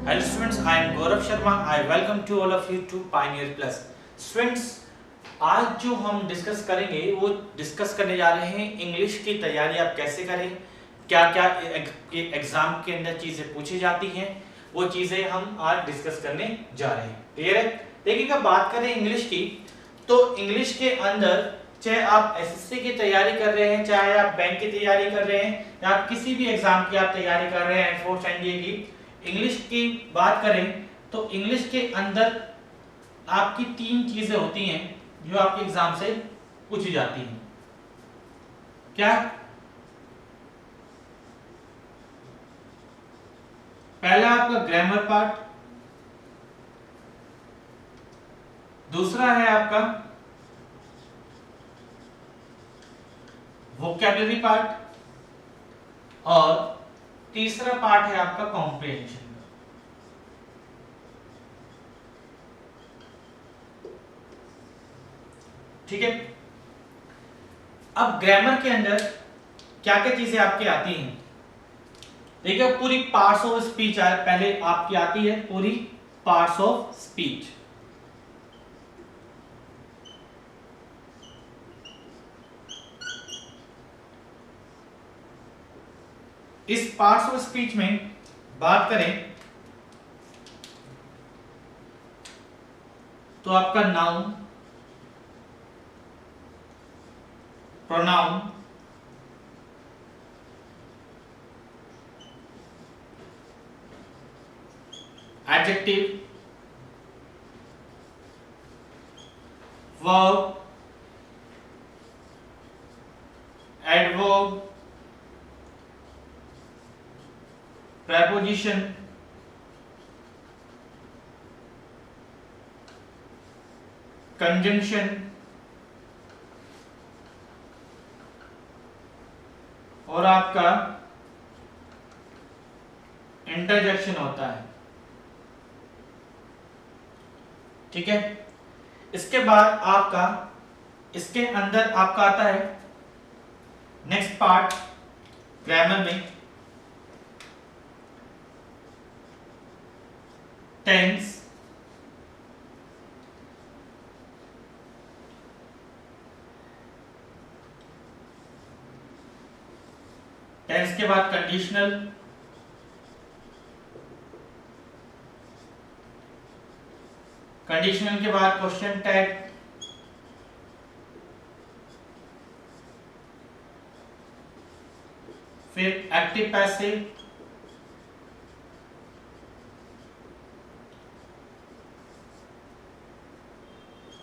Hello students, I am Gaurav Sharma. I welcome to all of you to Pioneer Plus. Students, आज जो हम discuss करेंगे वो discuss करने जा रहे हैं इंग्लिश की तैयारी आप कैसे करें, क्या क्या एग्जाम के अंदर चीजें पूछी जाती हैं, वो चीजें हम आज डिस्कस करने जा रहे हैं। क्लियर है? देखिएगा, बात करें इंग्लिश की तो इंग्लिश के अंदर चाहे आप एसएससी की तैयारी कर रहे हैं, चाहे आप बैंक की तैयारी कर रहे हैं, या किसी भी एग्जाम की आप तैयारी कर रहे हैं, एयरफोर्स एनडीए की, इंग्लिश की बात करें तो इंग्लिश के अंदर आपकी तीन चीजें होती हैं जो आपके एग्जाम से पूछी जाती हैं। क्या? पहला आपका ग्रामर पार्ट, दूसरा है आपका वोकैबुलरी पार्ट, और तीसरा पार्ट है आपका कॉम्प्रिहेंशन। ठीक है? अब ग्रामर के अंदर क्या क्या चीजें आपकी आती हैं? देखिए, पूरी पार्ट्स ऑफ स्पीच पहले आपकी आती है, पूरी पार्ट्स ऑफ स्पीच। इस पार्ट्स ऑफ स्पीच में बात करें तो आपका noun, pronoun, adjective, verb, adverb, preposition, conjunction और आपका इंटरजेक्शन होता है। ठीक है? इसके बाद आपका इसके अंदर आपका आता है नेक्स्ट पार्ट ग्रामर में टेंस, टेंस के बाद कंडीशनल, कंडीशनल के बाद क्वेश्चन टैग, फिर एक्टिव पैसिव,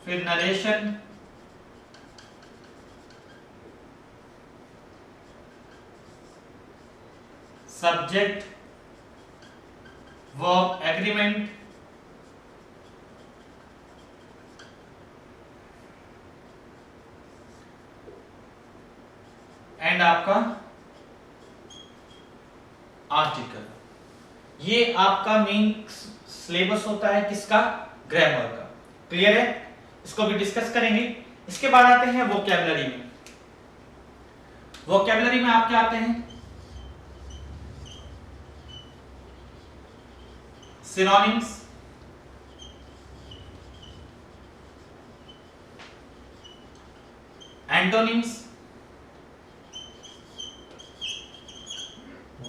फिर narration, subject, verb agreement, and आपका आर्टिकल। ये आपका मेन सिलेबस होता है किसका? ग्रामर का। क्लियर है? इसको भी डिस्कस करेंगे। इसके बाद आते हैं वोकैबुलरी में। वोकैबुलरी में आप क्या आते हैं? Synonyms, antonyms,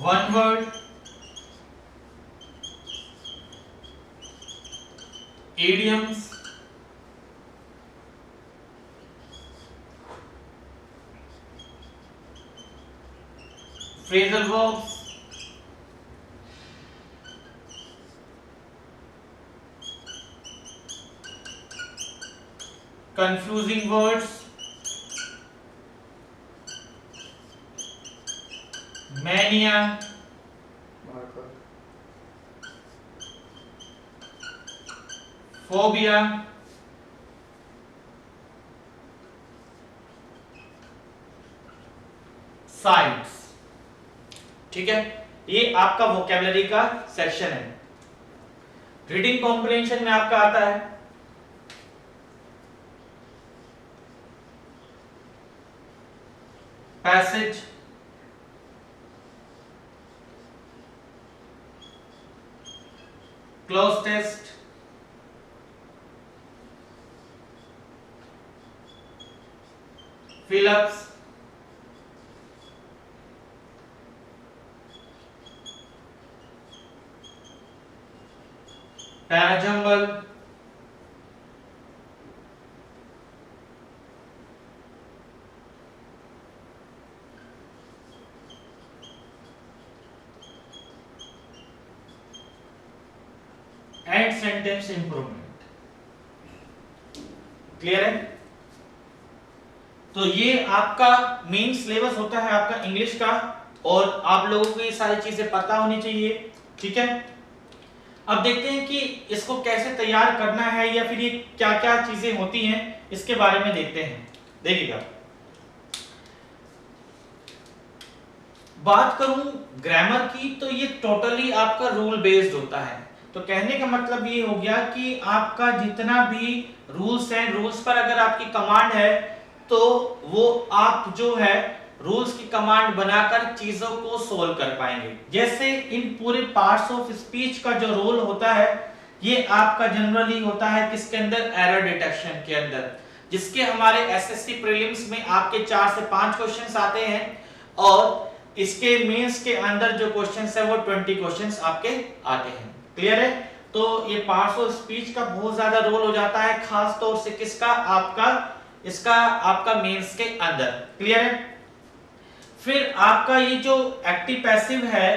one word, idioms, phrasal verbs, confusing words, mania, phobia, sites. ठीक है? ये आपका वोकैबुलरी का सेक्शन है। रीडिंग कॉम्प्रिहेंशन में आपका आता है passage, closest Phillips Parajambal and sentence improvement। Clear है? तो ये आपका मेन सिलेबस होता है आपका इंग्लिश का, और आप लोगों को ये सारी चीजें पता होनी चाहिए। ठीक है, अब देखते हैं कि इसको कैसे तैयार करना है या फिर ये क्या क्या चीजें होती हैं, इसके बारे में देखते हैं। देखिएगा, बात करूं ग्रामर की तो ये टोटली आपका रूल बेस्ड होता है। तो कहने का मतलब ये हो गया कि आपका जितना भी रूल्स हैं, रूल्स पर अगर आपकी कमांड है तो वो आप जो है रूल्स की कमांड बनाकर चीजों को सोल्व कर पाएंगे। जैसे इन पूरे पार्ट्स ऑफ स्पीच का जो रोल होता है ये आपका जनरली होता है किसके अंदर, एरर डिटेक्शन के अंदर, जिसके हमारे एसएससी प्रीलिम्स में आपके 4 से 5 क्वेश्चंस आते हैं, और इसके मेंस के अंदर जो क्वेश्चंस है वो 20 क्वेश्चंस आपके आते हैं। क्लियर है? तो ये पार्ट्स ऑफ स्पीच का बहुत ज्यादा रोल हो जाता है, खास तौर से किसका, आपका इसका आपका मेंस के अंदर। क्लियर है? फिर आपका ये जो एक्टिव पैसिव है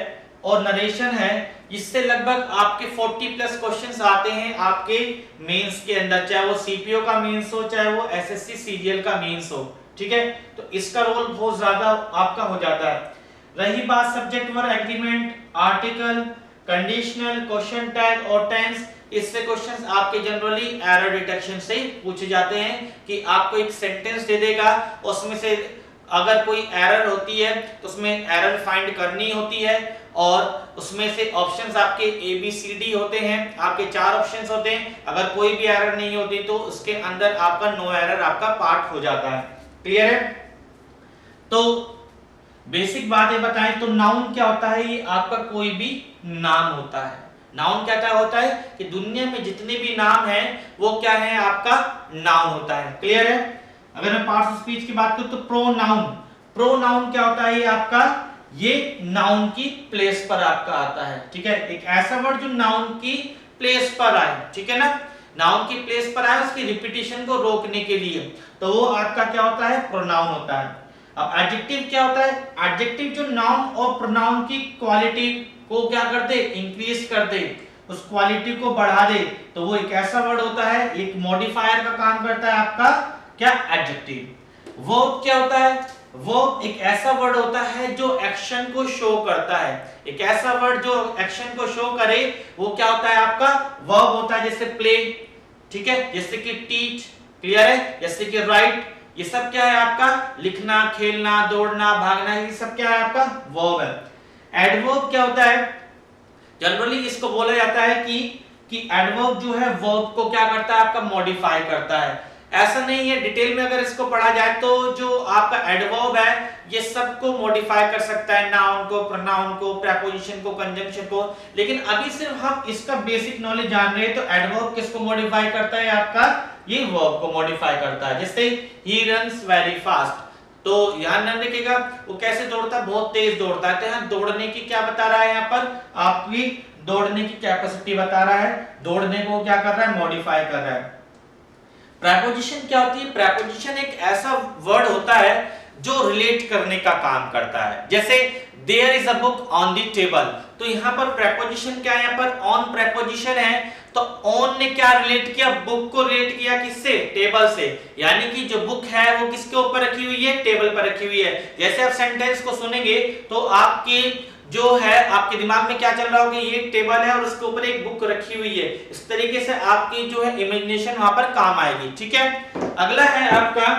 और नरेशन है, इससे लगभग आपके 40 प्लस क्वेश्चंस आते हैं आपके मेंस के अंदर, चाहे वो सीपीओ का मेंस हो चाहे वो एसएससी सीजीएल का मेंस हो। ठीक है, तो इसका रोल बहुत ज्यादा आपका हो जाता है। रही बात subject verb agreement, article, conditional, question tag और टेंस, इससे क्वेश्चंस आपके जनरली एरर डिटेक्शन से पूछे जाते हैं कि आपको एक सेंटेंस दे देगा, उसमें से अगर कोई एरर होती है तो उसमें एरर फाइंड करनी होती है, और उसमें से ऑप्शंस आपके ए बी सी डी होते हैं, आपके 4 ऑप्शंस होते हैं। अगर कोई भी एरर नहीं होती तो उसके अंदर आपका नो एरर आपका पार्ट हो जाता है। क्लियर है? तो बेसिक बातें बताएं तो नाउन क्या होता है, ये आपका कोई भी नाम होता है। नाउन क्या होता है कि दुनिया में जितने भी नाम हैं वो क्या है, आपका नाउन होता है। क्लियर है? अगर मैं पार्ट्स ऑफ स्पीच की बात करूं तो प्रोनाउन, प्रोनाउन क्या होता है, ये आपका ये नाउन की प्लेस पर आपका आता है। ठीक है, एक ऐसा वर्ड जो नाउन की प्लेस पर आए, ठीक है ना, नाउन की प्लेस पर आए, उसकी रिपीटिशन को रोकने के लिए, तो वो आपका क्या होता है, प्रोनाउन होता है। अब एडजेक्टिव क्या होता है, एडजेक्टिव जो नाउन और प्रोनाउन की क्वालिटी को क्या कर दे, इंक्रीज कर दे, उस क्वालिटी को बढ़ा दे, तो वो एक ऐसा वर्ड होता है, एक मॉडिफायर का काम करता है आपका क्या, एडजेक्टिव। वर्ब क्या होता है, वर्ब एक ऐसा वर्ड होता है जो एक्शन को शो करता है, एक ऐसा वर्ड जो एक्शन को शो करे वो क्या होता है, आपका वर्ब होता है। जैसे प्ले, ठीक है, जैसे कि टीच, क्लियर है, जैसे कि राइट, ये सब क्या है आपका, लिखना, खेलना, दौड़ना, भागना, ये सब क्या है आपका वर्ब है। एडवर्ब क्या होता है, जनरली इसको बोला जाता है कि एडवर्ब जो है वर्ब को क्या करता है, आपका मॉडिफाई करता है। ऐसा नहीं है, डिटेल में अगर इसको पढ़ा जाए तो जो आपका एडवर्ब है ये सबको मॉडिफाई कर सकता है, नाउन को, प्रोनाउन को, प्रीपोजिशन को, कंजंक्शन को, लेकिन अभी सिर्फ हम इसका बेसिक नॉलेज जान रहे हैं। तो एडवर्ब किसको मॉडिफाई करता है, आपका ये वर्ब को मॉडिफाई करता है। जैसे ही रन्स वेरी फास्ट, तो ध्यान न रखिएगा वो कैसे दौड़ता है, बहुत तेज दौड़ता है। तो यहाँ दौड़ने की क्या बता रहा है, यहाँ पर आपकी दौड़ने की कैपेसिटी बता रहा है, दौड़ने को क्या कर रहा है, मॉडिफाई कर रहा है। प्रीपोजिशन क्या होती है, प्रीपोजिशन एक ऐसा वर्ड होता है जो रिलेट करने का काम करता है। जैसे there is a book on the table, तो यहाँ पर प्रीपोजिशन क्या है, यहाँ पर ऑन प्रीपोजिशन है, तो ऑन ने क्या रिलेट किया, बुक को रिलेट किया, किससे, टेबल से, यानी कि जो बुक है वो किसके ऊपर रखी हुई है, टेबल पर रखी हुई है। जैसे आप सेंटेंस को सुनेंगे तो आपके जो है आपके दिमाग में क्या चल रहा होगा, ये टेबल है और उसके ऊपर एक बुक रखी हुई है, इस तरीके से आपकी जो है इमेजिनेशन वहां पर काम आएगी। ठीक है, अगला है आपका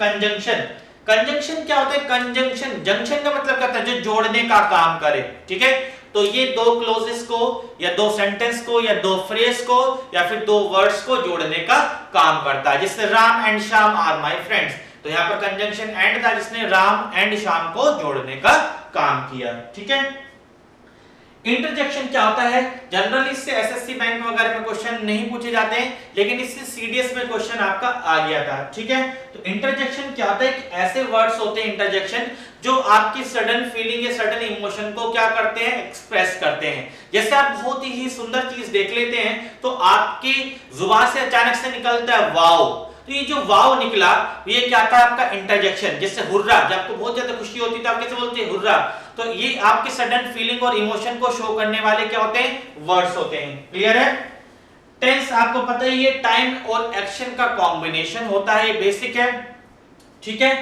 कंजंक्शन। कंजंक्शन क्या होता है, कंजंक्शन, जंक्शन का मतलब क्या होता है, जो जोड़ने का काम करे। ठीक है, तो ये दो क्लोजेस को या दो सेंटेंस को या दो फ्रेज को या फिर दो वर्ड्स को जोड़ने का काम करता है। जैसे Ram and Shyam are my friends, तो यहाँ पर कंजंक्शन एंड था जिसने राम एंड श्याम को जोड़ने का काम किया। ठीक है, इंटरजेक्शन क्या होता है? जनरली इससे एसएससी बैंक वगैरह में क्वेश्चन नहीं पूछे जाते हैं, लेकिन इससे सीडीएस में क्वेश्चन आपका आ गया था, ठीक है। तो इंटरजेक्शन क्या होता है कि ऐसे वर्ड्स होते हैं इंटरजेक्शन जो आपकी सडन फीलिंग या सडन इमोशन को क्या करते हैं, एक्सप्रेस करते हैं। जैसे आप बहुत ही सुंदर चीज देख लेते हैं तो आपकी जुबान से अचानक से निकलता है वाओ, तो ये जो वाव निकला ये क्या था? आपका इंटरजेक्शन। जैसे हुर्रा, जब आपको बहुत ज्यादा खुशी होती है तो आप कैसे बोलते हैं? हुर्रा। तो ये आपके सडन फीलिंग और इमोशन को शो करने वाले क्या होते हैं? वर्ड्स होते हैं। क्लियर है? टेंस आपको पता ही है, टाइम और एक्शन का कॉम्बिनेशन होता है, ये बेसिक है, ठीक है।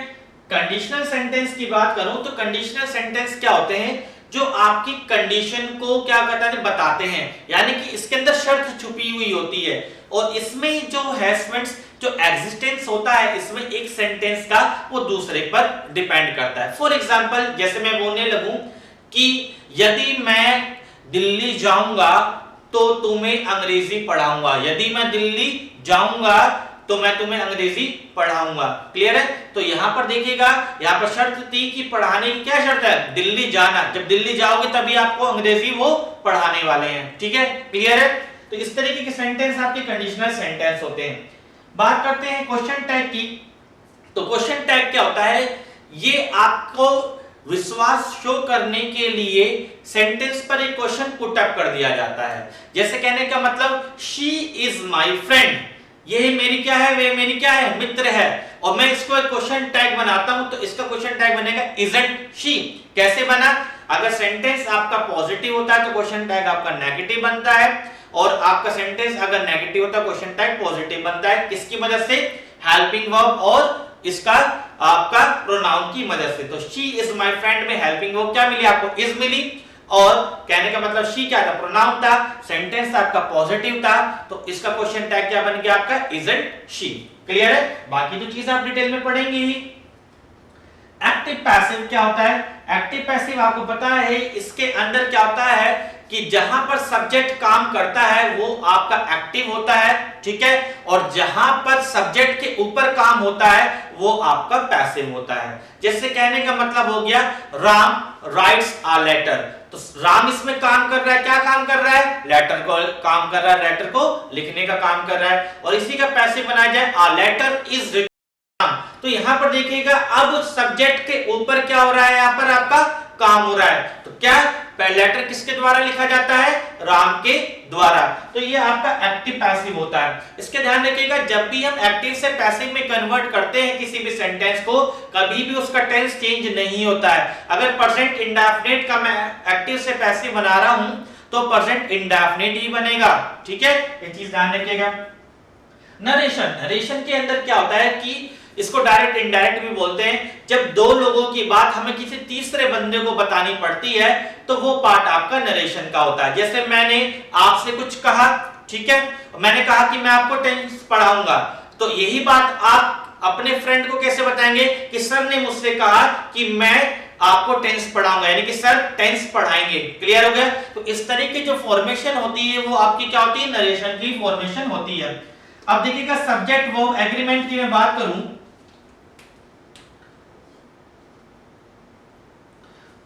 कंडीशनल सेंटेंस की बात करूं तो कंडीशनल सेंटेंस क्या होते हैं? जो आपकी कंडीशन को क्या करते हैं? बताते हैं, यानी कि इसके अंदर शर्त छुपी हुई होती है और इसमें जो हैसमेंट्स जो एग्जिस्टेंस होता है इसमें एक सेंटेंस का वो दूसरे पर डिपेंड करता है। फॉर एग्जांपल जैसे मैं बोलने लगूं कि यदि मैं दिल्ली जाऊंगा तो तुम्हें अंग्रेजी पढ़ाऊंगा, यदि मैं दिल्ली जाऊंगा तो मैं तुम्हें अंग्रेजी पढ़ाऊंगा। क्लियर है? तो यहां पर देखिएगा, यहां पर शर्त थी कि पढ़ाने की क्या शर्त है? दिल्ली जाना। जब दिल्ली जाओगे तभी आपको अंग्रेजी वो पढ़ाने वाले हैं, ठीक है। क्लियर है? तो इस तरीके के सेंटेंस आपके कंडीशनल सेंटेंस होते हैं। बात करते हैं क्वेश्चन टैग की। तो क्वेश्चन टैग क्या होता है? ये आपको विश्वास शो करने के लिए सेंटेंस पर एक क्वेश्चन पुट अप कर दिया जाता है। जैसे कहने का मतलब शी इज माई फ्रेंड, ये मेरी क्या है? वे मेरी क्या है? मित्र है। और मैं इसको एक क्वेश्चन टैग बनाता हूं तो इसका क्वेश्चन टैग बनेगा इजंट शी। कैसे बना? अगर सेंटेंस आपका पॉजिटिव होता है तो क्वेश्चन टैग आपका नेगेटिव बनता है, और आपका सेंटेंस अगर नेगेटिव होता है क्वेश्चन टैग पॉजिटिव बनता है। किसकी मदद से? हेल्पिंग वर्ब और इसका आपका प्रोनाउन की मदद से। तो शी इज माय फ्रेंड में हेल्पिंग वर्ब क्या मिली आपको? इज मिली, और कहने का मतलब शी क्या था? प्रोनाउन था, सेंटेंस आपका पॉजिटिव था, तो इसका क्वेश्चन टैग क्या बन गया आपका? Isn't she. क्लियर है? बाकी तो चीज आप डिटेल में पढ़ेंगे ही। एक्टिव पैसिव क्या होता है? एक्टिव पैसिव आपको पता है इसके अंदर क्या होता है कि जहां पर सब्जेक्ट काम करता है वो आपका एक्टिव होता है, ठीक है, और जहां पर सब्जेक्ट के ऊपर काम होता है वो आपका पैसिव होता है। जैसे कहने का मतलब हो गया राम राइट्स अ लेटर, तो राम इसमें काम कर रहा है, क्या काम कर रहा है? लेटर को काम कर रहा है, लेटर को लिखने का काम कर रहा है। और इसी का पैसिव बनाया जाए अ लेटर इज रिटन, तो यहां पर देखिएगा अब सब्जेक्ट के ऊपर क्या हो रहा है? यहां पर आपका काम हो रहा है। तो क्या लेटर किसके द्वारा लिखा जाता है? राम के द्वारा। तो ये आपका एक्टिव पैसिव होता है। इसके ध्यान रखिएगा जब भी हम एक्टिव से पैसिव में कन्वर्ट करते हैं किसी भी सेंटेंस को, कभी भी उसका टेंस चेंज नहीं होता है। अगर प्रेजेंट इंडेफिनिट का मैं एक्टिव से पैसिव बना रहा हूं तो प्रेजेंट इंडेफिनिट ही बनेगा, ठीक है, ये चीज ध्यान रखिएगा। नरेशन, नरेशन के अंदर क्या होता है कि इसको डायरेक्ट इनडायरेक्ट भी बोलते हैं। जब दो लोगों की बात हमें किसी तीसरे बंदे को बतानी पड़ती है तो वो पार्ट आपका नरेशन का होता है। जैसे मैंने आपसे कुछ कहा, ठीक है, मैंने कहा कि मैं आपको टेंस पढ़ाऊंगा, तो यही बात आप अपने फ्रेंड को कैसे बताएंगे कि सर ने मुझसे कहा कि मैं आपको टेंस पढ़ाऊंगा, यानी कि सर टेंस पढ़ाएंगे। क्लियर हो गया? तो इस तरह की जो फॉर्मेशन होती है वो आपकी क्या होती है? नरेशन की फॉर्मेशन होती है। अब देखिएगा सब्जेक्ट वर्ब एग्रीमेंट की मैं बात करूं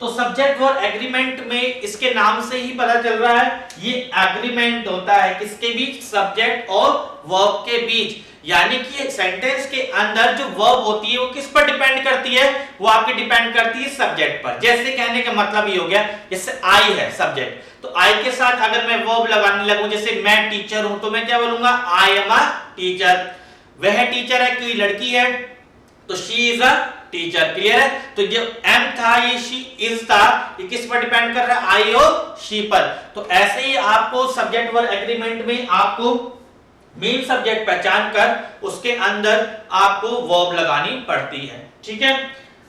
तो सब्जेक्ट वर्ब एग्रीमेंट में इसके नाम से ही पता चल रहा है ये एग्रीमेंट होता है किसके बीच? सब्जेक्ट और वर्ब के बीच। यानी कि सेंटेंस के अंदर जो वर्ब होती है वो किस पर डिपेंड करती है? वो आपकी डिपेंड करती है सब्जेक्ट पर। जैसे कहने का मतलब ये हो गया, जैसे आई है सब्जेक्ट, तो आई के साथ अगर मैं वर्ब लगाने लगूं, जैसे मैं टीचर हूं तो मैं क्या बोलूंगा? I am a teacher. वह टीचर है, कोई लड़की है तो she is a teacher. Clear है? तो जो एम था ये शी इज था, ये किस पर डिपेंड कर रहा है? आई और शी पर। तो ऐसे ही आपको सब्जेक्ट वर्ब एग्रीमेंट में आपको मेन सब्जेक्ट पहचान कर उसके अंदर आपको वर्ब लगानी पड़ती है, ठीक है।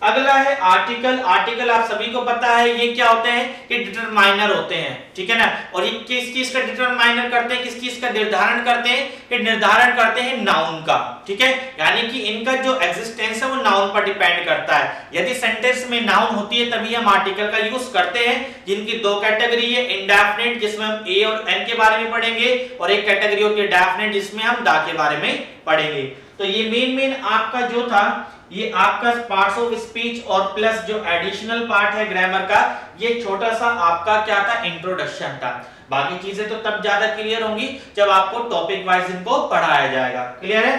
अगला है आर्टिकल। आर्टिकल आप सभी को पता है ये क्या होते हैं कि डिटरमाइनर होते हैं, ठीक है ना। और ये किस चीज का डिटरमाइनर करते हैं? किस चीज का निर्धारण करते हैं? कि निर्धारण करते हैं नाउन का, ठीक है। यानी कि इनका जो एग्जिस्टेंस है वो नाउन पर डिपेंड करता है। यदि सेंटेंस में नाउन होती है तभी हम आर्टिकल का यूज करते हैं, जिनकी दो कैटेगरी है, इंडेफिनिट जिसमें हम ए और एन के बारे में पढ़ेंगे, और एक कैटेगरी होती है डेफिनिट जिसमें हम द के बारे में पढ़ेंगे। तो ये मेन आपका जो था, ये आपका पार्ट्स ऑफ स्पीच और प्लस जो एडिशनल पार्ट है ग्रामर का, ये छोटा सा आपका क्या था, इंट्रोडक्शन था। बाकी चीजें तो तब ज्यादा क्लियर होंगी जब आपको टॉपिक वाइज इनको पढ़ाया जाएगा। क्लियर है?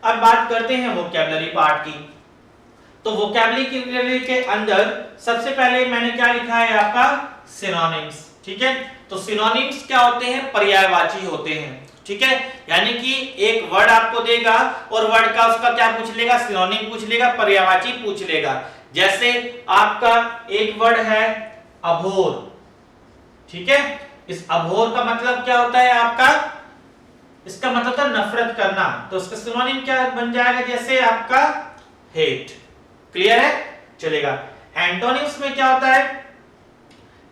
अब बात करते हैं वोकैबुलरी पार्ट की। तो वोकैबुलरी के अंदर सबसे पहले मैंने क्या लिखा है आपका, सिनोनिम्स। ठीक है, तो सिनोनिम्स क्या होते हैं, पर्यायवाची होते हैं। ठीक है, यानी कि एक वर्ड आपको देगा और वर्ड का उसका क्या पूछ लेगा, सिनोनिम पूछ लेगा, पर्यायवाची पूछ लेगा। जैसे आपका एक वर्ड है अभोर। ठीक है, इस अभोर का मतलब क्या होता है आपका, इसका मतलब था नफरत करना, तो उसका सिनोनिम क्या बन जाएगा, जैसे आपका हेट। क्लियर है? चलेगा। एंटोनिम्स में क्या होता है,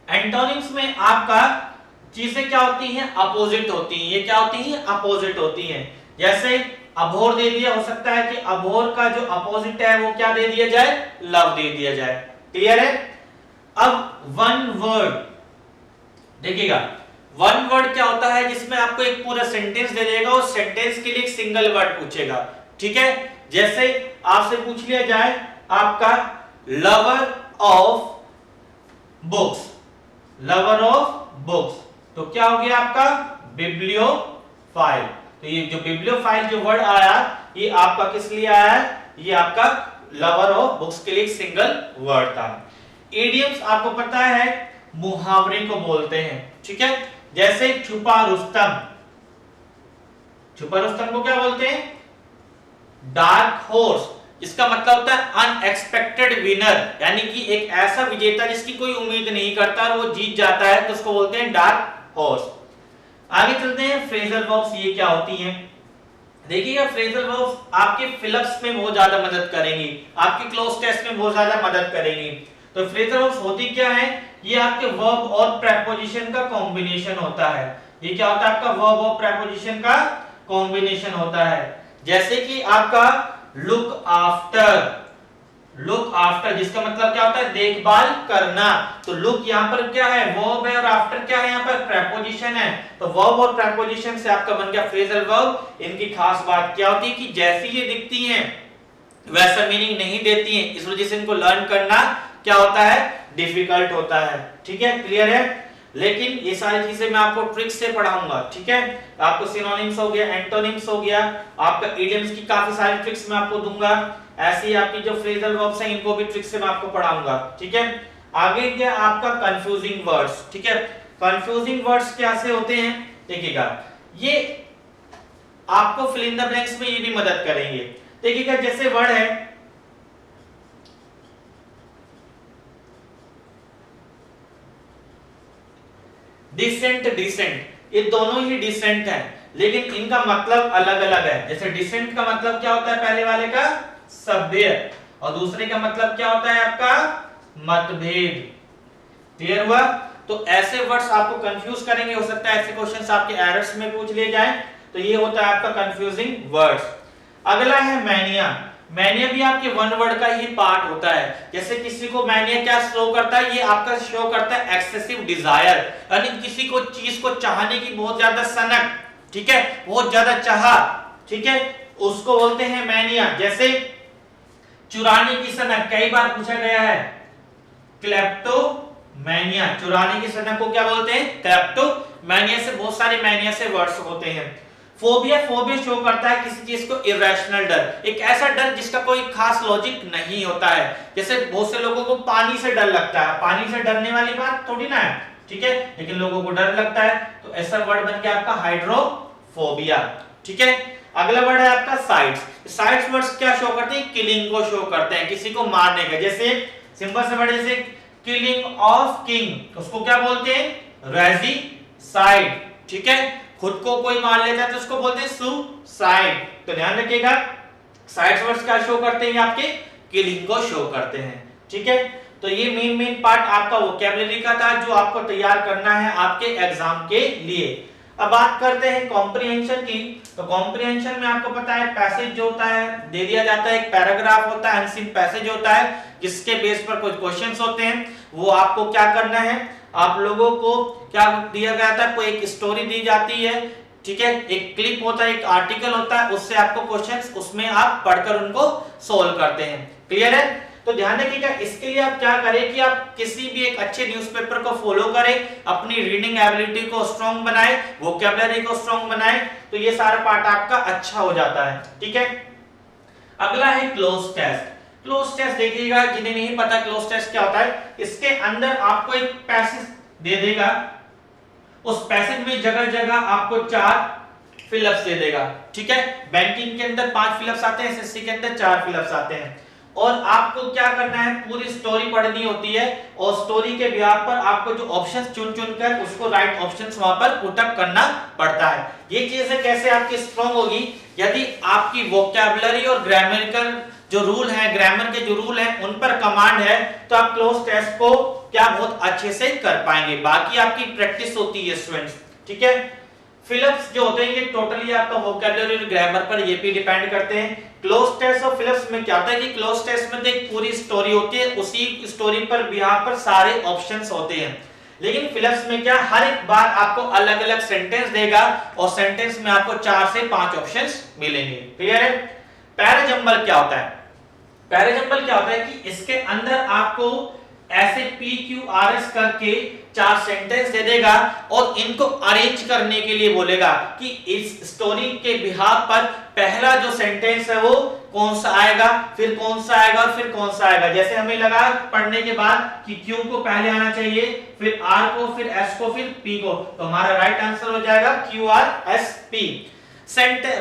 एंटोनिम्स में आपका चीजें क्या होती हैं, अपोजिट होती हैं। ये क्या होती हैं, अपोजिट होती हैं। जैसे अभोर दे दिया, हो सकता है कि अभोर का जो अपोजिट है वो क्या दे दिया जाए, लव दे दिया जाए। क्लियर है? अब वन वर्ड देखिएगा, वन वर्ड क्या होता है, जिसमें आपको एक पूरा सेंटेंस दे देगा और सेंटेंस के लिए एक सिंगल वर्ड पूछेगा। ठीक है, जैसे आपसे पूछ लिया जाए आपका lover of books, lover of books, तो क्या हो गया आपका, बिब्लियोफाइल। तो ये जो बिब्लियोफाइल जो वर्ड आया, ये आपका किस लिए आया है, ये आपका लवर ऑफ बुक्स के लिए एक सिंगल वर्ड था। इडियम्स आपको पता है मुहावरे को बोलते हैं। ठीक है, जैसे छुपा रुस्तम, छुपा रुस्तम को क्या बोलते हैं, डार्क हॉर्स। इसका मतलब होता है अनएक्सपेक्टेड विनर, यानी कि एक ऐसा विजेता जिसकी कोई उम्मीद नहीं करता और वो जीत जाता है, तो उसको बोलते हैं डार्क हॉर्स। आगे चलते हैं, फ्रेजल वर्ब्स ये क्या होती हैं। देखिएगा, फ्रेजल वर्ब्स आपके फिलअप्स में बहुत ज्यादा मदद करेंगी, आपके क्लोज टेस्ट में बहुत ज्यादा मदद करेंगी। तो फ्रेजल वर्ब्स होती क्या है, ये आपके वर्ब और प्रेपोजिशन का कॉम्बिनेशन होता है। ये क्या होता है, आपका वर्ब और प्रेपोजिशन का कॉम्बिनेशन होता है। जैसे कि आपका लुक आफ्टर, लुक आफ्टर जिसका मतलब क्या होता है, देखभाल करना। तो लुक यहाँ पर क्या है, वर्ब है, और आफ्टर क्या है, यहाँ पर प्रेपोजिशन है। तो वर्ब और प्रेपोजिशन से आपका बन गया फ्रेजल वर्ब। इनकी खास बात क्या होती है कि जैसी ये दिखती हैं वैसा मीनिंग नहीं देती हैं, इस वजह से इनको लर्न करना क्या होता है, डिफिकल्ट होता है। ठीक है, क्लियर है? लेकिन ये सारी चीजें मैं आपको ट्रिक्स से पढ़ाऊंगा। ठीक है, आपको सिनोनिम्स हो गया, एंटोनिम्स हो गया, आपका इडियम्स की काफी सारी ट्रिक्स मैं आपको दूंगा। ऐसे ही आपकी जो फ्रेजल वर्ब्स हैं इनको भी ट्रिक्स से मैं आपको पढ़ाऊंगा। ठीक है, आगे क्या आपका कंफ्यूजिंग वर्ड्स। ठीक है, कंफ्यूजिंग वर्ड्स कैसे होते हैं, देखिएगा, ये आपको फिल इन द ब्लैंक्स में ये भी मदद करेंगे। देखिएगा, जैसे वर्ड है डिसेंट, डिसेंट, ये दोनों ही डिसेंट हैं, लेकिन इनका मतलब अलग अलग है। जैसे डिसेंट का मतलब क्या होता है, पहले वाले का सभ्य, और दूसरे का मतलब क्या होता है आपका मतभेद। क्लियर हुआ? तो ऐसे वर्ड्स आपको कंफ्यूज करेंगे, हो सकता है ऐसे क्वेश्चंस आपके एरर्स में पूछ लिए जाएं, तो ये होता है आपका कंफ्यूजिंग वर्ड्स। अगला है मैनिया। मैनिया भी आपके वन वर्ड का ही पार्ट होता है। जैसे किसी को मैनिया क्या शो करता है, ये आपका शो करता है एक्सेसिव डिजायर, यानी किसी को चीज को चाहने की बहुत ज्यादा सनक, ठीक है, बहुत ज्यादा चाह, ठीक है, उसको बोलते हैं मैनिया। जैसे चुराने की सनक, कई बार पूछा गया है, क्लेप्टोमैनिया, चुराने की सनक को क्या बोलते हैं, क्लेप्टोमैनिया। से बहुत सारे मैनिया से वर्ड्स होते हैं। फोबिया, फोबिया शो करता है किसी चीज को इरेशनल डर, एक ऐसा डर जिसका कोई खास लॉजिक नहीं होता है। जैसे बहुत से लोगों को पानी से डर लगता है, पानी से डरने वाली बात थोड़ी ना है, ठीक है, लेकिन लोगों को डर लगता है, तो ऐसा वर्ड बन गया आपका हाइड्रोफोबिया। ठीक है, अगला वर्ड है आपका साइट्स। साइट्स वर्ड्स क्या शो करते हैं, किलिंग को शो करते हैं, किसी को मारने का। जैसे सिंपल से वर्ड, जैसे किलिंग ऑफ किंग, उसको क्या बोलते हैं, रेजिसाइड। ठीक है, खुद को कोई मार लेता है तो उसको बोलते हैं सुसाइड। तो ध्यान रखिएगा, साइड्स वर्ड्स क्या शो करते हैं, आपके किलिंग को शो करते हैं। ठीक है, तो ये मेन पार्ट आपका वोकैबुलरी का था जो आपको तैयार करना है आपके एग्जाम के लिए। अब बात करते हैं कॉम्प्रिहेंशन की। तो कॉम्प्रिहेंशन में आपको पता है पैसेज जो होता है दे दिया जाता है, एक पैराग्राफ होता है, अनसीन पैसेज होता है, जिसके बेस पर कुछ क्वेश्चंस होते हैं। वो आपको क्या करना है, आप लोगों को क्या दिया गया था, कोई एक स्टोरी दी जाती है, ठीक है, एक क्लिप होता है, एक आर्टिकल होता है, उससे आपको क्वेश्चंस उसमें आप पढ़कर उनको सोल्व करते हैं। क्लियर है? तो ध्यान रखिएगा, इसके लिए आप क्या करें कि आप किसी भी एक अच्छे न्यूज़पेपर को फॉलो करें, अपनी रीडिंग एबिलिटी को स्ट्रांग बनाएं, वोकैबुलरी को स्ट्रांग बनाएं, तो ये सारा पार्ट आपका अच्छा हो जाता है। ठीक है, अगला है क्लोज टेस्ट। क्लोज टेस्ट देखिएगा, जिन्हें नहीं पता क्लोज टेस्ट क्या होता है, इसके अंदर आपको एक पैसेज दे देगा, उस पैसेज में जगह जगह आपको 4 फिलअप्स दे देगा। ठीक है, बैंकिंग के अंदर 5 फिलअप्स आते हैं, एसएससी के अंदर 4 फिलअप्स आते हैं, और आपको क्या करना है, पूरी स्टोरी पढ़नी होती है, और स्टोरी के बिहाफ पर आपको जो ऑप्शंस चुन चुनकर उसको राइट ऑप्शंस वहां पर पुट अप करना पड़ता है। ये चीजें कैसे आपकी स्ट्रांग होगी, यदि आपकी वोकैबुलरी और ग्रामेटिकल जो रूल है, ग्रामर के जो रूल है, उन पर कमांड है, तो आप क्लोज टेस्ट को क्या बहुत अच्छे से कर पाएंगे। बाकी आपकी प्रैक्टिस होती है स्टूडेंट्स। ठीक है, फिलअप्स जो होते हैं ये टोटली आपका वोकैबुलरी और ग्रामर पर ये भी डिपेंड करते हैं। क्लोज टेस्ट और फिलअप्स में क्या होता है कि क्लोज टेस्ट में तो एक पूरी स्टोरी होती है, उसी स्टोरी पर बिहाफ पर सारे ऑप्शंस होते हैं, लेकिन फिलअप्स में क्या, हर एक बार आपको अलग अलग सेंटेंस देगा, और सेंटेंस में आपको 4 से 5 ऑप्शंस मिलेंगे। क्लियर है? पैराजंबल क्या होता है? पैराजंबल क्या होता है कि इसके अंदर आपको ऐसे PQRS करके 4 सेंटेंस दे देगा, और इनको अरेंज करने के लिए बोलेगा कि इस स्टोरी के बिहाफ पर पहला जो सेंटेंस है वो कौन सा आएगा, फिर कौन सा आएगा, और फिर कौन सा आएगा। जैसे हमें लगा पढ़ने के बाद कि Q को पहले आना चाहिए, फिर R को, फिर S को, फिर P को, तो हमारा राइट आंसर हो जाएगा QRSP।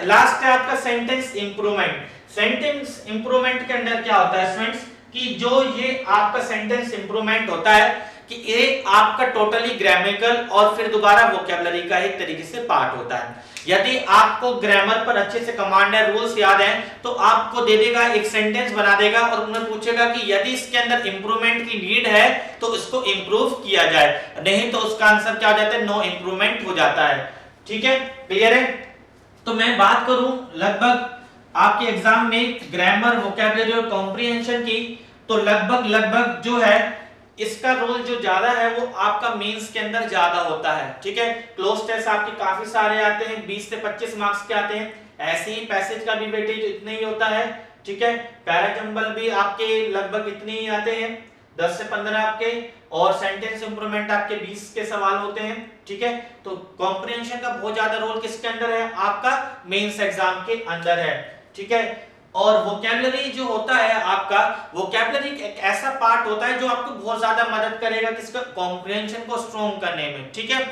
लास्ट है आपका सेंटेंस इंप्रूवमेंट। सेंटेंस इंप्रूवमेंट के अंदर क्या होता है स्टूडेंट्स कि जो ये आपका सेंटेंस इंप्रूवमेंट होता है कि ये आपका टोटली ग्रामेटिकल और फिर दोबारा वोकैबुलरी का एक तरीके से पार्ट होता है। यदि आपको ग्रामर पर अच्छे से कमांड है, रूल्स याद हैं, तो आपको दे देगा, एक सेंटेंस बना देगा, और उन्हें पूछेगा कि यदि इसके अंदर इंप्रूवमेंट की नीड है तो इसको इंप्रूव किया जाए, नहीं तो उसका आंसर क्या हो जाता है, नो इंप्रूवमेंट हो जाता है। ठीक है, क्लियर है? तो मैं बात करूं लगभग आपके एग्जाम में ग्रामर, वोकैबुलरी और कॉम्प्रिहेंशन की, तो लगभग जो है इसका रोल जो ज्यादा है वो आपका मेंस के अंदर ज्यादा होता है। ठीक है, क्लोज टेस्ट आपके काफी सारे आते हैं, 20 से 25 मार्क्स के आते हैं, ऐसे ही पैसेज का भी वेटेज इतना ही होता है। ठीक है, पैराजंबल भी आपके लगभग इतने ही आते हैं, 10 से 15 आपके, और सेंटेंस इंप्रूवमेंट आपके 20 के सवाल होते हैं। ठीक है, तो कॉम्प्रिहेंशन का बहुत ज्यादा रोल किसके अंदर है, आपका मेंस एग्जाम के अंदर है। ठीक है, और वोकैबुलरी जो होता है आपका, वोकैबुलरी एक ऐसा पार्ट होता है जो आपको बहुत ज्यादा मदद करेगा किसका, कॉम्प्रिहेंशन को स्ट्रॉन्ग करने में। ठीक है,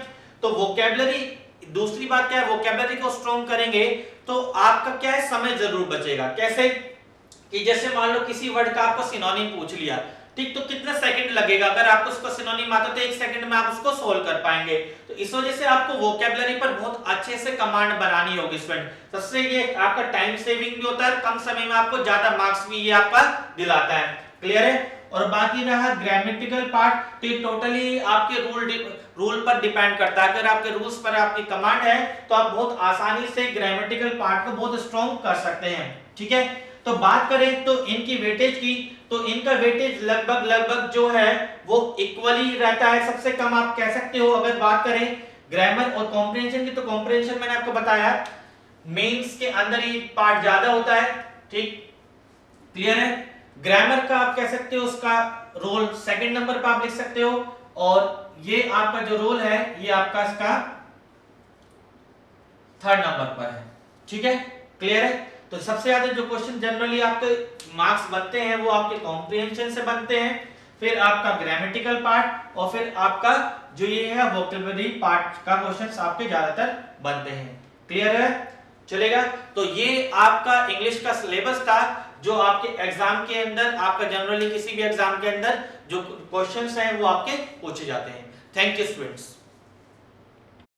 तो वोकैबुलरी, दूसरी बात क्या है, वोकैबुलरी को स्ट्रॉन्ग करेंगे तो आपका क्या है, समय जरूर बचेगा। कैसे कि जैसे मान लो किसी वर्ड का आपको सिनोनिम पूछ लिया, ठीक, तो कितना सेकंड लगेगा, अगर आपको उसका सिनोनिम आता है तो 1 सेकंड में आप उसको सोल्व कर पाएंगे। तो इस वजह से आपको वोकैबुलरी पर बहुत अच्छे से कमांड बनानी होगी स्टूडेंट। सबसे ये आपका टाइम सेविंग भी होता है, कम समय में आपको ज्यादा मार्क्स भी ये आपका दिलाता है। क्लियर है? और बाकी रहा ग्रामेटिकल पार्ट, तो ये टोटली आपके रूल पर डिपेंड करता है। अगर आपके रूल्स पर आपकी कमांड है तो आप बहुत आसानी से ग्रामेटिकल पार्ट को बहुत स्ट्रॉन्ग कर सकते हैं। ठीक है, तो बात करें तो इनकी वेटेज की, तो इनका वेटेज लगभग जो है वो इक्वली रहता है। सबसे कम आप कह सकते हो अगर बात करें ग्रामर और कॉम्प्रिहेंशन की, तो कॉम्प्रिहेंशन मैंने आपको बताया मेंस के अंदर ही पार्ट ज्यादा होता है। ठीक, क्लियर है? ग्रामर का आप कह सकते हो उसका रोल 2nd नंबर पर आप लिख सकते हो, और ये आपका जो रोल है ये आपका इसका 3rd नंबर पर है। ठीक है, क्लियर है? तो सबसे ज्यादा जो क्वेश्चन जनरली आपके मार्क्स बनते हैं वो आपके कॉम्प्रिहेंशन से बनते हैं, फिर आपका ग्रामेटिकल पार्ट, और फिर आपका जो ये है वोकैबुलरी पार्ट का क्वेश्चंस आपके ज्यादातर बनते हैं। क्लियर है? चलेगा? तो ये आपका इंग्लिश का सिलेबस था जो आपके एग्जाम के अंदर, आपका जनरली किसी भी एग्जाम के अंदर जो क्वेश्चंस हैं वो आपके पूछे जाते हैं। Thank you students.